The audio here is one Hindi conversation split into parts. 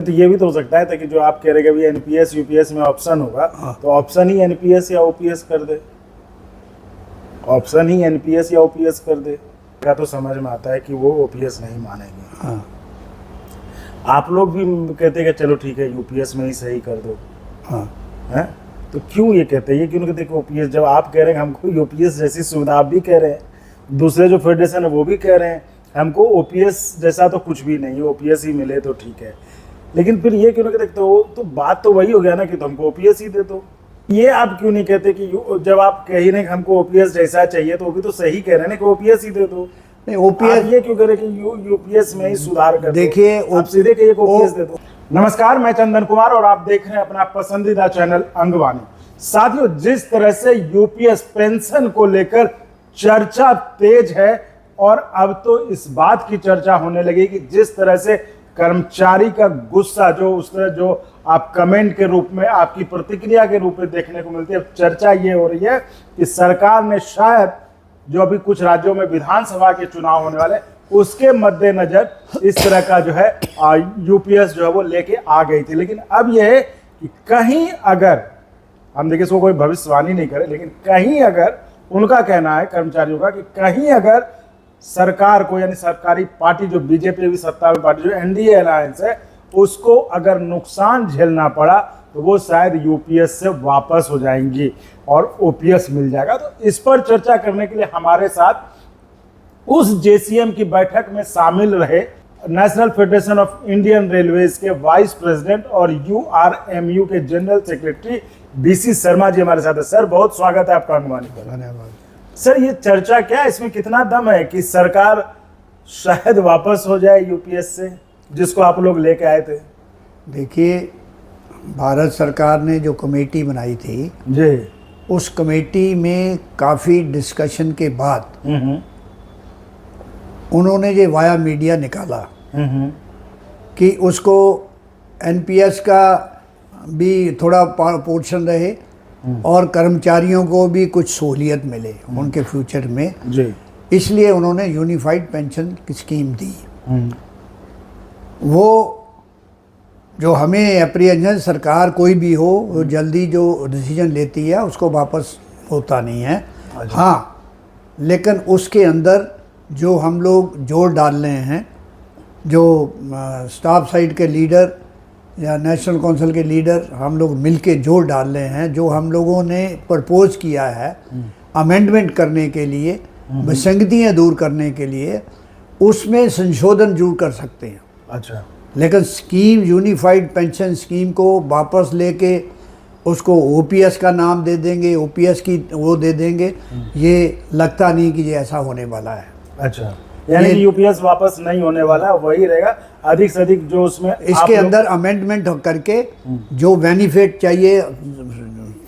तो ये भी तो हो सकता है कि जो आप कह रहे हैं कि एनपीएस यूपीएस में ऑप्शन होगा, तो ऑप्शन ही एनपीएस या ओपीएस कर दे, ऑप्शन ही एनपीएस या ओपीएस कर दे का तो समझ में आता है कि वो ओपीएस नहीं मानेंगे। हाँ। आप लोग भी कहते हैं कि चलो ठीक है यूपीएस में ही सही कर दो। हाँ। हैं? तो क्यों ये कहते हैं, ये क्यों कहते हैं कि ओपीएस, जब आप कह रहे हैं हमको यूपीएस जैसी सुविधा आप भी कह रहे हैं, दूसरे जो फेडरेशन है वो भी कह रहे हैं हमको ओपीएस जैसा तो कुछ भी नहीं, ओपीएस ही मिले तो ठीक है, लेकिन फिर ये क्यों नहीं कहते, तो बात तो वही हो गया ना कि तुमको ओपीएस ही दे दो। ये आप क्यों नहीं कहते कि जब आप कह ही नहीं हमको ओपीएस जैसा चाहिए, तो वो भी तो सही कह रहे हैं ना कि ओपीएस ही दे दो। नहीं, ओपीएस ये क्यों कह रहे कि यूपीएस में ही सुधार कर दो? देखिए आप सीधे कहिए ओपीएस दे दो। नमस्कार, मैं चंदन कुमार और आप देख रहे हैं अपना पसंदीदा चैनल अंगवानी। साथियों, जिस तरह से यूपीएस पेंशन को लेकर चर्चा तेज है, और अब तो इस बात की चर्चा होने लगी कि जिस तरह से कर्मचारी का गुस्सा जो उस तरह जो आप कमेंट के रूप में, आपकी प्रतिक्रिया के रूप में देखने को मिलती है, अब चर्चा ये हो रही है कि सरकार ने शायद जो अभी कुछ राज्यों में विधानसभा के चुनाव होने वाले, उसके मद्देनजर इस तरह का जो है यूपीएस जो है वो लेके आ गई थी। लेकिन अब यह है कि कहीं अगर हम देखिए, इसको कोई भविष्यवाणी नहीं करे, लेकिन कहीं अगर उनका कहना है कर्मचारियों का कि कहीं अगर सरकार को, यानी सरकारी पार्टी जो बीजेपी भी सत्ता में पार्टी जो एनडीए अलायंस है, उसको अगर नुकसान झेलना पड़ा तो वो शायद यूपीएस से वापस हो जाएंगी और ओपीएस मिल जाएगा। तो इस पर चर्चा करने के लिए हमारे साथ उस जेसीएम की बैठक में शामिल रहे national federation of Indian railways के वाइस प्रेसिडेंट और यूआरएमयू के general secretary BC Sharma ji हमारे साथ है। सर, बहुत स्वागत है आपका अंगवानी पर। धन्यवाद। सर, ये चर्चा क्या है, इसमें कितना दम है कि सरकार शायद वापस हो जाए यूपीएस से, जिसको आप लोग लेके आए थे? देखिए, भारत सरकार ने जो कमेटी बनाई थी जी, उस कमेटी में काफ़ी डिस्कशन के बाद उन्होंने ये वाया मीडिया निकाला कि उसको एनपीएस का भी थोड़ा पोर्शन रहे और कर्मचारियों को भी कुछ सहूलियत मिले उनके फ्यूचर में जी। इसलिए उन्होंने यूनिफाइड पेंशन की स्कीम दी। वो जो हमें एप्रीहेंशन, सरकार कोई भी हो, वो जल्दी जो डिसीजन लेती है उसको वापस होता नहीं है। हाँ, लेकिन उसके अंदर जो हम लोग जोर डाल रहे हैं, जो स्टाफ साइड के लीडर या नेशनल काउंसिल के लीडर हम लोग मिलके जोर डाल रहे हैं, जो हम लोगों ने प्रपोज किया है अमेंडमेंट करने के लिए, विसंगतियाँ दूर करने के लिए, उसमें संशोधन जरूर कर सकते हैं। अच्छा। लेकिन स्कीम, यूनिफाइड पेंशन स्कीम को वापस लेके उसको ओपीएस का नाम दे देंगे, ओपीएस की वो दे देंगे, ये लगता नहीं कि ये ऐसा होने वाला है। अच्छा, यानी कि यूपीएस वापस नहीं होने वाला, वही रहेगा, अधिक से अधिक जो उसमें इसके अंदर अमेंडमेंट करके जो बेनिफिट चाहिए,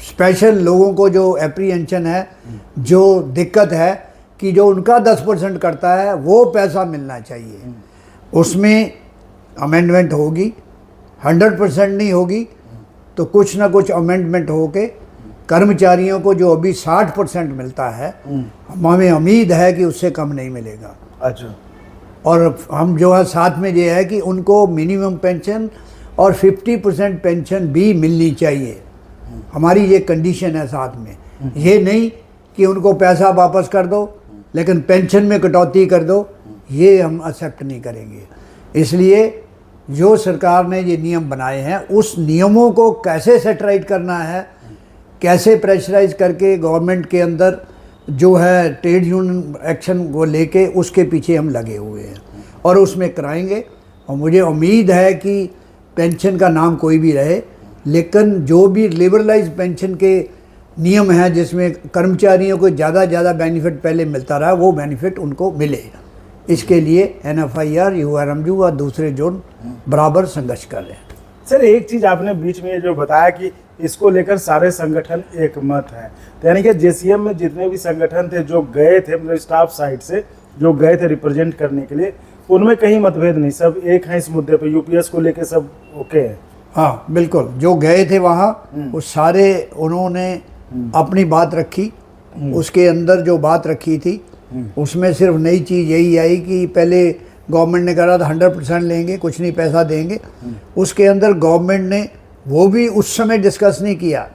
स्पेशल लोगों को जो एप्रीहेंशन है, जो दिक्कत है कि जो उनका 10% करता है वो पैसा मिलना चाहिए, उसमें अमेंडमेंट होगी। 100% नहीं होगी तो कुछ ना कुछ अमेंडमेंट होके कर्मचारियों को जो अभी 60% मिलता है, हमें उम्मीद है कि उससे कम नहीं मिलेगा। अच्छा। और हम जो है साथ में ये है कि उनको मिनिमम पेंशन और 50% पेंशन भी मिलनी चाहिए, हमारी ये कंडीशन है साथ में। ये नहीं कि उनको पैसा वापस कर दो लेकिन पेंशन में कटौती कर दो, ये हम एक्सेप्ट नहीं करेंगे। इसलिए जो सरकार ने ये नियम बनाए हैं, उस नियमों को कैसे सेटराइट करना है, कैसे प्रेशराइज करके गवर्नमेंट के अंदर जो है ट्रेड यूनियन एक्शन को लेके, उसके पीछे हम लगे हुए हैं और उसमें कराएंगे। और मुझे उम्मीद है कि पेंशन का नाम कोई भी रहे, लेकिन जो भी लिबरलाइज पेंशन के नियम हैं, जिसमें कर्मचारियों को ज़्यादा बेनिफिट पहले मिलता रहा, वो बेनिफिट उनको मिले। इसके लिए एनएफआईआर, यूआरएमयू और दूसरे जोन बराबर संघर्ष कर रहे हैं। सर, एक चीज आपने बीच में जो बताया कि इसको लेकर सारे संगठन एक मत है, तो यानी कि जेसीएम में जितने भी संगठन थे जो गए थे, मतलब स्टाफ साइड से जो गए थे रिप्रेजेंट करने के लिए, उनमें कहीं मतभेद नहीं, सब एक है इस मुद्दे पे, यूपीएस को लेकर सब ओके है? हाँ बिल्कुल, जो गए थे वहाँ वो सारे उन्होंने अपनी बात रखी। उसके अंदर जो बात रखी थी उसमें सिर्फ नई चीज़ यही आई कि पहले गवर्नमेंट ने कहा था 100% लेंगे, कुछ नहीं पैसा देंगे। उसके अंदर गवर्नमेंट ने वो भी उस समय डिस्कस नहीं किया।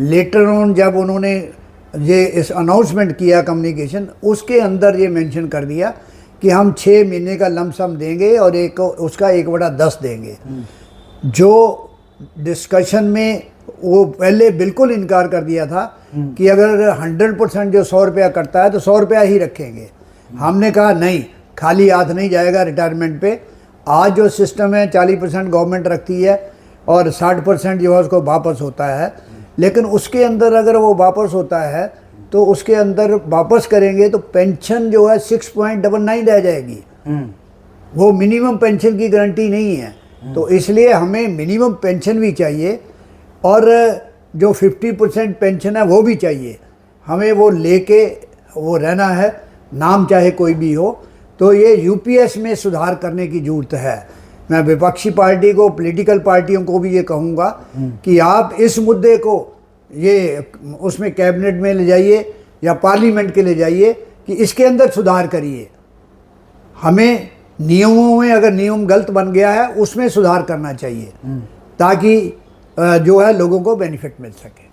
लेटर ऑन जब उन्होंने ये इस अनाउंसमेंट किया कम्युनिकेशन, उसके अंदर ये मेंशन कर दिया कि हम 6 महीने का लमसम देंगे और एक उसका 1/10 देंगे। जो डिस्कशन में वो पहले बिल्कुल इनकार कर दिया था कि अगर 100% जो 100 रुपया कटता है तो 100 रुपया ही रखेंगे। हमने कहा नहीं, खाली हाथ नहीं जाएगा रिटायरमेंट पे। आज जो सिस्टम है 40% गवर्नमेंट रखती है और 60% जो है उसको वापस होता है। लेकिन उसके अंदर अगर वो वापस होता है तो उसके अंदर वापस करेंगे तो पेंशन जो है 6.99 रह जाएगी। वो मिनिमम पेंशन की गारंटी नहीं है। तो इसलिए हमें मिनिमम पेंशन भी चाहिए और जो 50% पेंशन है वो भी चाहिए। हमें वो लेके वो रहना है, नाम चाहे कोई भी हो। तो ये यूपीएस में सुधार करने की ज़रूरत है। मैं विपक्षी पार्टी को, पॉलिटिकल पार्टियों को भी ये कहूँगा कि आप इस मुद्दे को ये उसमें कैबिनेट में ले जाइए या पार्लियामेंट के ले जाइए कि इसके अंदर सुधार करिए। हमें नियमों में अगर नियम गलत बन गया है उसमें सुधार करना चाहिए ताकि जो है लोगों को बेनिफिट मिल सके।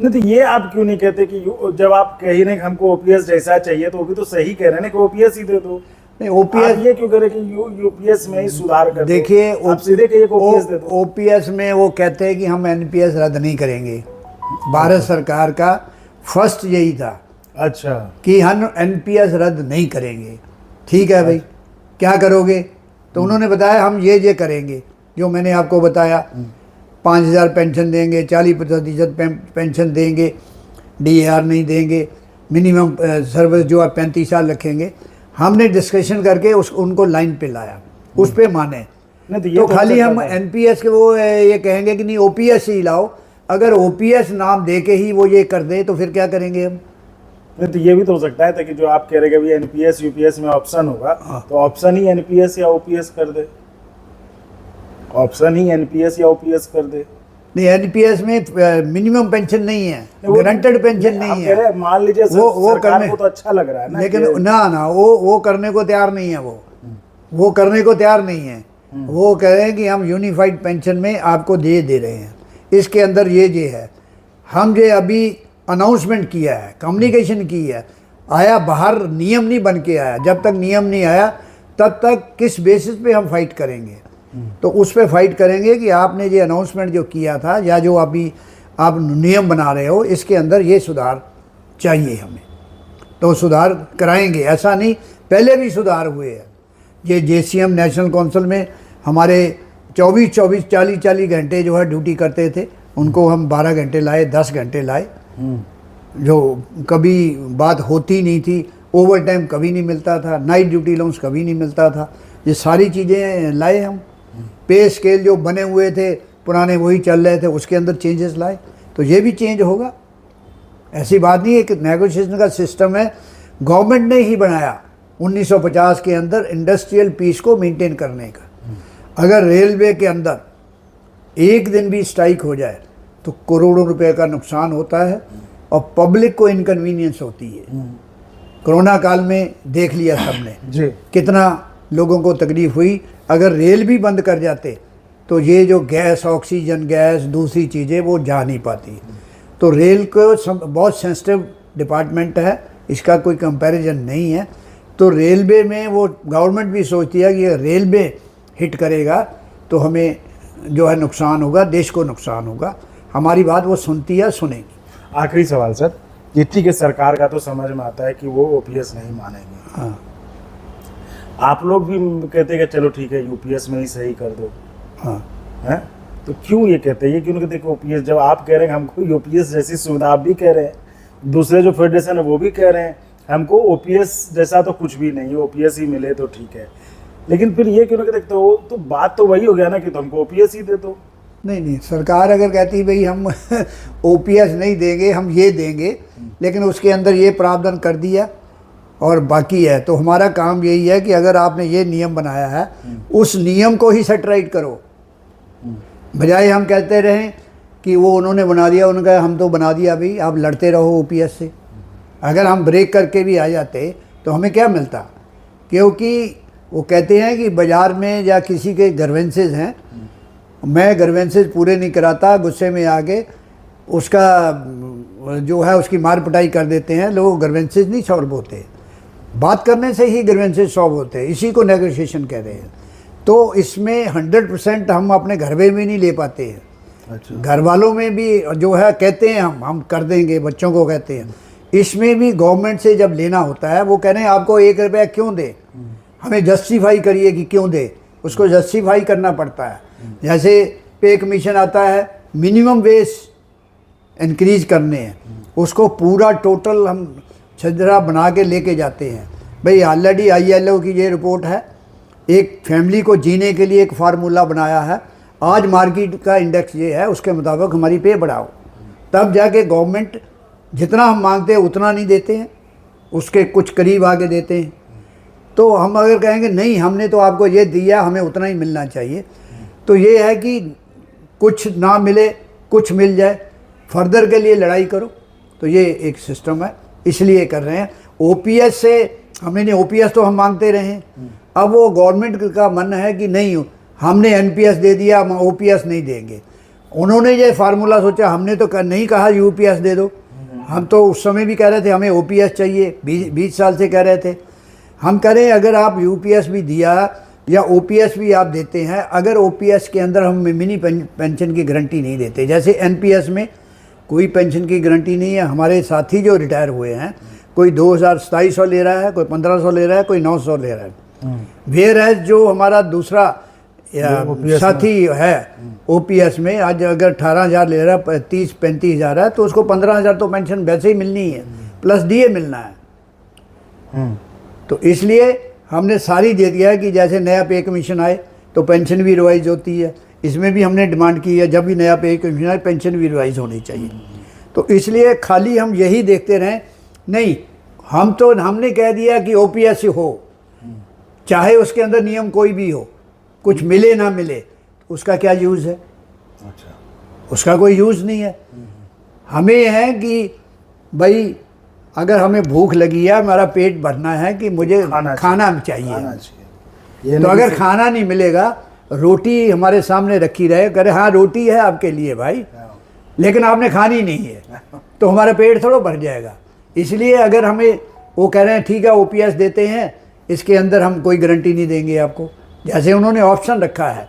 नहीं तो ये आप क्यों नहीं कहते कि जब आप कह ही रहे कि हमको ओपीएस जैसा चाहिए, तो वो भी तो सही कह रहे हैं ना कि ओपीएस ही दे दो। नहीं, ओपीएस ये क्यों करे कि यूपीएस में ही सुधार कर दो? देखिए, आप सीधे कहिए कि ओपीएस दे दो। ओपीएस में वो कहते हैं कि हम एनपीएस रद्द नहीं करेंगे। भारत सरकार का फर्स्ट यही था अच्छा कि हम एनपीएस रद्द नहीं करेंगे। ठीक है भाई, क्या करोगे? तो उन्होंने बताया हम ये करेंगे जो मैंने आपको बताया। 5,000 पेंशन देंगे, 40% पेंशन देंगे, डीएआर नहीं देंगे, मिनिमम सर्विस जो है 35 साल रखेंगे। हमने डिस्कशन करके उनको लाइन पे लाया, उस पे माने। तो खाली हम एनपीएस के वो ये कहेंगे कि नहीं ओपीएस ही लाओ। अगर ओपीएस नाम दे के ही वो ये कर दे तो फिर क्या करेंगे हम? नहीं तो ये भी तो हो सकता है कि जो आप कह रहे हैं कि एनपीएस यूपीएस में ऑप्शन होगा, तो ऑप्शन ही एनपीएस या ओपीएस कर दे। ऑप्शन ही एनपीएस या ओपीएस कर दे। नहीं, एनपीएस में मिनिमम पेंशन नहीं है, गारंटेड पेंशन नहीं है। मान लीजिए वो करने को तो अच्छा लग रहा है ना, लेकिन ना वो करने को तैयार नहीं है। वो करने को तैयार नहीं है। वो कह रहे हैं कि हम यूनिफाइड पेंशन में आपको दे रहे हैं। इसके अंदर ये है, हम जो अभी अनाउंसमेंट किया है, कम्युनिकेशन की है, आया बाहर नियम नहीं बन के आया। जब तक नियम नहीं आया तब तक किस बेसिस पे हम फाइट करेंगे? तो उस पे फाइट करेंगे कि आपने ये अनाउंसमेंट जो किया था या जो अभी आप नियम बना रहे हो, इसके अंदर ये सुधार चाहिए हमें, तो सुधार कराएंगे। ऐसा नहीं, पहले भी सुधार हुए हैं। ये जेसीएम नेशनल काउंसिल में हमारे 24 40 घंटे जो है ड्यूटी करते थे, उनको हम 12 घंटे लाए, 10 घंटे लाए। जो कभी बात होती नहीं थी, ओवर टाइम कभी नहीं मिलता था, नाइट ड्यूटी अलाउंस कभी नहीं मिलता था। ये सारी चीज़ें लाए हम। पे स्केल जो बने हुए थे पुराने वही चल रहे थे, उसके अंदर चेंजेस लाए। तो ये भी चेंज होगा। ऐसी बात नहीं है कि नेगोशिएशन का सिस्टम है, गवर्नमेंट ने ही बनाया 1950 के अंदर इंडस्ट्रियल पीस को मेंटेन करने का। अगर रेलवे के अंदर एक दिन भी स्ट्राइक हो जाए तो करोड़ों रुपए का नुकसान होता है और पब्लिक को इनकन्वीनियंस होती है। कोरोना काल में देख लिया सबने जी, कितना लोगों को तकलीफ हुई। अगर रेल भी बंद कर जाते तो ये जो गैस, ऑक्सीजन गैस, दूसरी चीज़ें वो जा नहीं पाती। तो रेल को बहुत सेंसिटिव डिपार्टमेंट है, इसका कोई कंपैरिजन नहीं है। तो रेलवे में वो गवर्नमेंट भी सोचती है कि रेलवे हिट करेगा तो हमें जो है नुकसान होगा, देश को नुकसान होगा। हमारी बात वो सुनती है, सुनेगी। आखिरी सवाल सर, ये ठीक है, सरकार का तो समझ में आता है कि वो ओपीएस नहीं मानेंगे। हाँ, आप लोग भी कहते हैं कि चलो ठीक है यूपीएस में ही सही कर दो। हाँ, हैं? तो क्यों ये कहते हैं? ये क्यों कहते हैं कि ओपीएस, जब आप कह रहे हैं हमको यूपीएस जैसी सुविधा, आप भी कह रहे हैं, दूसरे जो फेडरेशन है वो भी कह रहे हैं हमको ओपीएस जैसा तो कुछ भी नहीं है, ओपीएस ही मिले तो ठीक है। लेकिन फिर ये क्यों कहते हैं? तो बात तो वही हो गया ना कि तुमको ओपीएस ही दे दो। नहीं, सरकार अगर कहती भाई हम ओपीएस नहीं देंगे, हम ये देंगे, लेकिन उसके अंदर ये प्रावधान कर दिया और बाकी है, तो हमारा काम यही है कि अगर आपने ये नियम बनाया है उस नियम को ही सेट राइट करो। बजाय हम कहते रहें कि वो उन्होंने बना दिया, उन्होंने कहा हम तो बना दिया भाई, आप लड़ते रहो ओपीएस से। अगर हम ब्रेक करके भी आ जाते तो हमें क्या मिलता? क्योंकि वो कहते हैं कि बाज़ार में या किसी के ग्रीवेंसेस हैं, मैं ग्रीवेंसेस पूरे नहीं कराता, गुस्से में आके उसका जो है उसकी मार पिटाई कर देते हैं लोग। ग्रीवेंसेस नहीं सॉल्व होते, बात करने से ही ग्रीवेंसेस सॉल्व होते हैं, इसी को नेगोशिएशन कह रहे हैं। तो इसमें 100% हम अपने घर में भी नहीं ले पाते हैं। अच्छा। घर वालों में भी जो है कहते हैं हम कर देंगे, बच्चों को कहते हैं। इसमें भी गवर्नमेंट से जब लेना होता है वो कह रहे हैं आपको 1 रुपया क्यों दे, हमें जस्टिफाई करिए कि क्यों दे, उसको जस्टिफाई करना पड़ता है। जैसे पे कमीशन आता है, मिनिमम वेज इंक्रीज करने हैं, उसको पूरा टोटल हम छजरा बना के लेके जाते हैं। भाई ऑलरेडी ILO की ये रिपोर्ट है, एक फैमिली को जीने के लिए एक फार्मूला बनाया है, आज मार्केट का इंडेक्स ये है, उसके मुताबिक हमारी पे बढ़ाओ, तब जाके गवर्नमेंट जितना हम मांगते हैं उतना नहीं देते हैं, उसके कुछ करीब आगे देते हैं। तो हम अगर कहेंगे नहीं हमने तो आपको ये दिया, हमें उतना ही मिलना चाहिए, तो ये है कि कुछ ना मिले कुछ मिल जाए, फर्दर के लिए लड़ाई करो। तो ये एक सिस्टम है, इसलिए कर रहे हैं। OPS से हमें नहीं, OPS तो हम मांगते रहे हैं, अब वो गवर्नमेंट का मन है कि नहीं हमने NPS दे दिया, हम OPS नहीं देंगे। उन्होंने ये फार्मूला सोचा, हमने तो नहीं कहा UPS दे दो, हम तो उस समय भी कह रहे थे हमें OPS चाहिए, 20 साल से कह रहे थे। हम कह रहे हैं अगर आप UPS भी दिया या OPS भी आप देते हैं, अगर OPS के अंदर हम मिनी पेंशन की गारंटी नहीं देते, जैसे NPS में कोई पेंशन की गारंटी नहीं है। हमारे साथी जो रिटायर हुए हैं, कोई 2700 ले रहा है, कोई 1500 ले रहा है, कोई 900 ले रहा है। वेयर एज जो हमारा दूसरा साथी है OPS में, आज अगर 18,000 ले रहा है, 30-35 हज़ार है, तो उसको 15,000 तो पेंशन वैसे ही मिलनी है, प्लस DA मिलना है। तो इसलिए हमने सारी दे दिया है कि जैसे नया पे कमीशन आए तो पेंशन भी रिवाइज होती है, इसमें भी हमने डिमांड की है जब भी नया पे कमीशन आए पेंशन भी रिवाइज होनी चाहिए। तो इसलिए खाली हम यही देखते रहें, नहीं हमने कह दिया कि OPS हो, चाहे उसके अंदर नियम कोई भी हो, कुछ मिले ना मिले, उसका क्या यूज़ है? अच्छा। उसका कोई यूज़ नहीं है। हमें है कि भाई अगर हमें भूख लगी है, हमारा पेट भरना है कि मुझे खाना चाहिए। तो अगर खाना नहीं मिलेगा, रोटी हमारे सामने रखी रहे, करे हाँ रोटी है आपके लिए भाई, लेकिन आपने खानी नहीं है, तो हमारा पेट थोड़ा भर जाएगा। इसलिए अगर हमें वो कह रहे हैं ठीक है OPS देते हैं, इसके अंदर हम कोई गारंटी नहीं देंगे आपको, जैसे उन्होंने ऑप्शन रखा है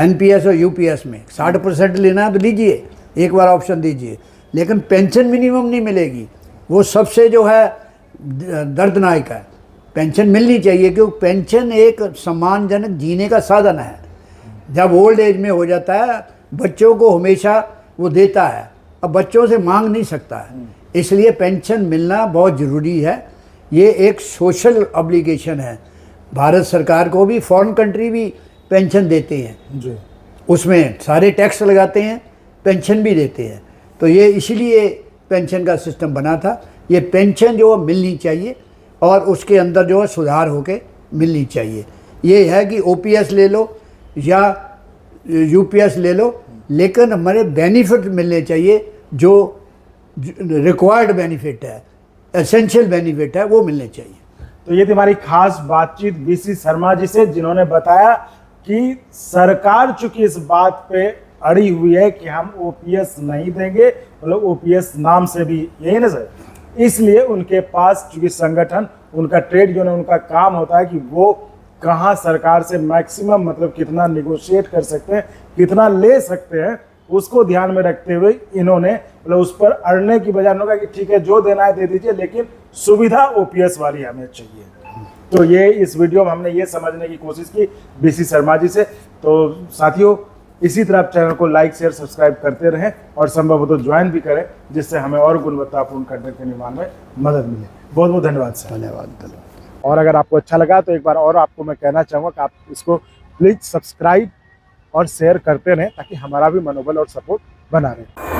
NPS और UPS में 60% लेना है तो लीजिए, एक बार ऑप्शन दीजिए, लेकिन पेंशन मिनिमम नहीं मिलेगी। वो सबसे जो है दर्दनाक है। पेंशन मिलनी चाहिए क्योंकि पेंशन एक सम्मानजनक जीने का साधन है। जब ओल्ड एज में हो जाता है, बच्चों को हमेशा वो देता है, अब बच्चों से मांग नहीं सकता है, इसलिए पेंशन मिलना बहुत ज़रूरी है। ये एक सोशल ऑब्लिगेशन है। भारत सरकार को भी, फॉरेन कंट्री भी पेंशन देते हैं जी, उसमें सारे टैक्स लगाते हैं, पेंशन भी देते हैं। तो ये इसीलिए पेंशन का सिस्टम बना था। ये पेंशन जो मिलनी चाहिए और उसके अंदर जो है सुधार होके मिलनी चाहिए। ये है कि OPS ले लो या UPS ले लो, लेकिन हमारे बेनिफिट मिलने चाहिए, जो रिक्वायर्ड बेनिफिट है, एसेंशियल बेनिफिट है, वो मिलने चाहिए। तो ये थी हमारी खास बातचीत BC शर्मा जी से, जिन्होंने बताया कि सरकार चूंकि इस बात पे अड़ी हुई है कि हम OPS नहीं देंगे, मतलब OPS नाम से भी यही ना सर, इसलिए उनके पास चूंकि संगठन, उनका ट्रेड यूनियन, उनका काम होता है कि वो कहाँ सरकार से मैक्सिमम मतलब कितना निगोशिएट कर सकते हैं, कितना ले सकते हैं, उसको ध्यान में रखते हुए इन्होंने मतलब उस पर अड़ने की बजाय उन्होंने कहा कि ठीक है जो देना है दे दीजिए, लेकिन सुविधा OPS वाली हमें चाहिए। तो ये इस वीडियो में हमने ये समझने की कोशिश की BC शर्मा जी से। तो साथियों, इसी तरह आप चैनल को लाइक शेयर सब्सक्राइब करते रहें और संभव हो तो ज्वाइन भी करें, जिससे हमें और गुणवत्तापूर्ण कंटेंट के निर्माण में मदद मिले। बहुत बहुत धन्यवाद सर। धन्यवाद। और अगर आपको अच्छा लगा तो एक बार और आपको मैं कहना चाहूँगा कि आप इसको प्लीज़ सब्सक्राइब और शेयर करते रहें, ताकि हमारा भी मनोबल और सपोर्ट बना रहे।